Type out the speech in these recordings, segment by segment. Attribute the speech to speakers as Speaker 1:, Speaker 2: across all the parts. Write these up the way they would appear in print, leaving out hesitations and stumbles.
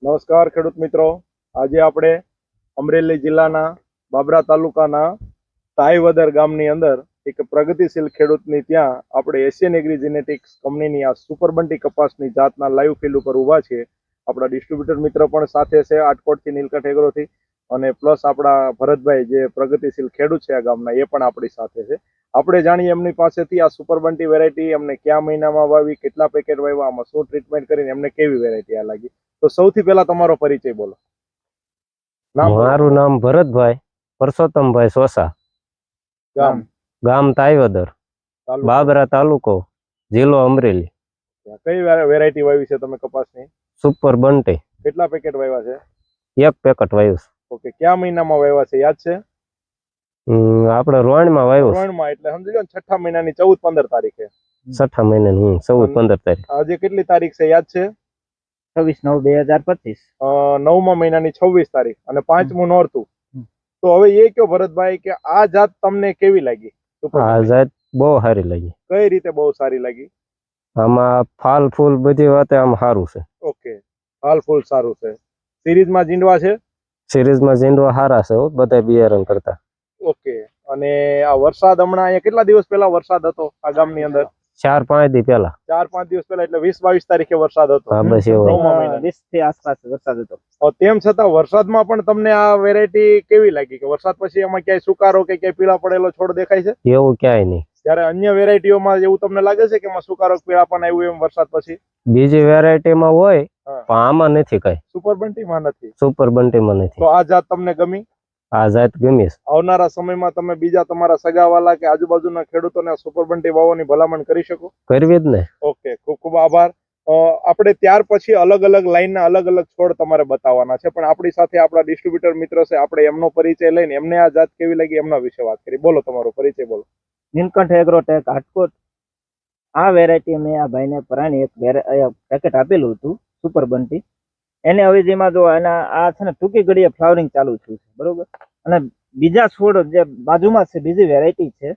Speaker 1: નમસ્કાર ખેડૂત મિત્રો, આજે આપણે અમરેલી જિલ્લાના બાબરા તાલુકાના તાઈવદર ગામની અંદર એક પ્રગતિશીલ ખેડૂતની ત્યાં આપણે એશિયન એગ્રી જેનેટિક્સ કંપનીની આ સુપર બંટી કપાસની જાતના લાઈવ ફીલ્ડ ઉપર ઊભા છે. આપણા ડિસ્ટ્રીબ્યુટર મિત્ર પણ સાથે છે આટકોટથી નીલકંઠ એગ્રોથી, અને પ્લસ આપણા ભરતભાઈ જે પ્રગતિશીલ ખેડૂત છે આ ગામના એ પણ આપણી સાથે છે. આપણે જાણીએ એમની પાસેથી આ સુપર બંટી વેરાયટી એમને કયા મહિનામાં વાવી, કેટલા પેકેટ વાવ્યા, આમાં શું ટ્રીટમેન્ટ કરીને એમને કેવી વેરાયટી આ લાગી. તો સૌથી પહેલા તમારો પરિચય બોલો.
Speaker 2: મારું નામ ભરતભાઈ પરસોત્તમભાઈ સોસા, ગામ તાઈવદર, બાબરા તાલુકો, જિલ્લો અમરેલી.
Speaker 1: કઈ વેરાયટી વાવી છે તમે કપાસની?
Speaker 2: સુપર બંટી.
Speaker 1: કેટલા પેકેટ વાવ્યા છે?
Speaker 2: એક પેકેટ વાવ્યું.
Speaker 1: ઓકે, કયા મહિનામાં વાવ્યા છે યાદ છે?
Speaker 2: આપણે રોહિણમાં વાવ્યું.
Speaker 1: રોહિણમાં એટલે સમજી લો 6 મહિનાની 14-15 તારીખે.
Speaker 2: 6 મહિનાની 14-15 તારીખ.
Speaker 1: આજે કેટલી તારીખ છે યાદ છે?
Speaker 2: 26/9/2025.
Speaker 1: 9મા મહિનાની 26 તારીખ અને 5મું નોરતું. તો હવે એ કયો ભરતભાઈ કે આ જાત તમને કેવી લાગી?
Speaker 2: આ જાત બહુ સારી લાગી.
Speaker 1: કઈ રીતે બહુ સારી લાગી?
Speaker 2: આમાં ફાલ ફૂલ બધી વાતે આમ સારું છે.
Speaker 1: ઓકે, ફાલ ફૂલ સારું છે. સિરીઝમાં જીંડવા છે?
Speaker 2: સિરીઝમાં જીંડવા સારા છે બધા બિયારણ કરતા.
Speaker 1: ઓકે, અને આ વરસાદ હમણાં અહીંયા કેટલા દિવસ પહેલા વરસાદ હતો આ ગામની અંદર?
Speaker 2: 4-5 દી પહેલા.
Speaker 1: 4-5 દિવસ પહેલા એટલે 20-22 તારીખે વરસાદ હતો.
Speaker 2: હા, બસ એવો.
Speaker 1: 20
Speaker 2: થી આસપાસ વરસાદ હતો.
Speaker 1: તેમ છતાં વરસાદમાં પણ તમને આ વેરાયટી કેવી લાગી? કે વરસાદ પછી એમાં ક્યાંય સુકારો કે ક્યાંય પીળા પડેલો છોડ દેખાય છે?
Speaker 2: એવું ક્યાંય નહીં.
Speaker 1: ત્યારે અન્ય વેરાયટીઓમાં એવું તમને લાગે છે કે એમાં સુકારો પીળા પણ આવ્યું એમ વરસાદ પછી?
Speaker 2: બીજી વેરાયટીમાં હોય પણ આમાં નથી કઈ.
Speaker 1: સુપર બંટીમાં નથી.
Speaker 2: સુપર બંટીમાં નથી.
Speaker 1: તો આ જાત તમને ગમી?
Speaker 2: આ જાત ગમી.
Speaker 1: આવનારા સમયમાં તમે બીજા તમારા સગાવાલા કે આજુબાજુના ખેડૂતોને સુપર બંટી વાવવાની ભલામણ કરી શકો?
Speaker 2: કરવી જ ને.
Speaker 1: ઓકે, ખૂબ ખૂબ આભાર. આપણે ત્યાર પછી અલગ અલગ લાઈનના અલગ અલગ છોડ તમારે બતાવવાના છે, પણ આપણી સાથે આપણા ડિસ્ટ્રીબ્યુટર મિત્ર છે, આપણે એમનો પરિચય લઈને એમને આ જાત કેવી લાગી એમના વિશે વાત કરી. બોલો, તમારો પરિચય બોલો.
Speaker 3: નીલકંઠ એગ્રોટેક હાટકોટ. આ વેરાયટી મેં આ ભાઈને પરાણી એક પેકેટ આપેલું હતું સુપર બંટી. એને અવેજીમાં જો એના આ છે ને ટૂંકી ઘડીએ ફ્લાવરિંગ ચાલુ થયું છે, બરોબર. અને બીજા છોડ જે બાજુમાં છે બીજી વેરાયટી છે,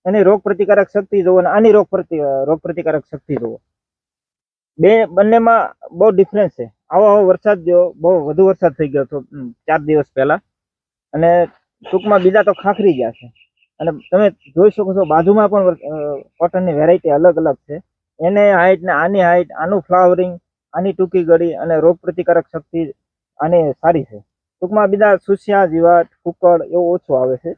Speaker 3: એની રોગ પ્રતિકારક શક્તિ જોવો અને આની રોગ પ્રતિકારક શક્તિ જોવો, બંનેમાં બહુ ડિફરન્સ છે. આવો વરસાદ જો બહુ વધુ વરસાદ થઈ ગયો હતો 4 દિવસ પહેલા, અને ટૂંકમાં બીજા તો ખાખરી ગયા છે. અને તમે જોઈ શકો છો બાજુમાં પણ કોટનની વેરાયટી અલગ અલગ છે. એને હાઈટ ને આની હાઈટ, આનું ફ્લાવરિંગ, આની ટૂંકી ગળી અને રોગ પ્રતિકારક શક્તિ આની સારી છે. ટૂંકમાં બીજા સુસ્યા, જીવાત, કુકડ એવું ઓછું આવે છે.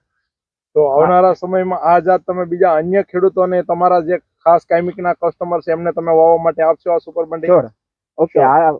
Speaker 1: તો આવનારા સમયમાં આ જાત તમે બીજા અન્ય ખેડૂતોને, તમારા જે ખાસ કાયમિકના કસ્ટમર છે એમને તમે વાવવા માટે આપશો આ સુપર બંટી?
Speaker 3: ઓકે, આ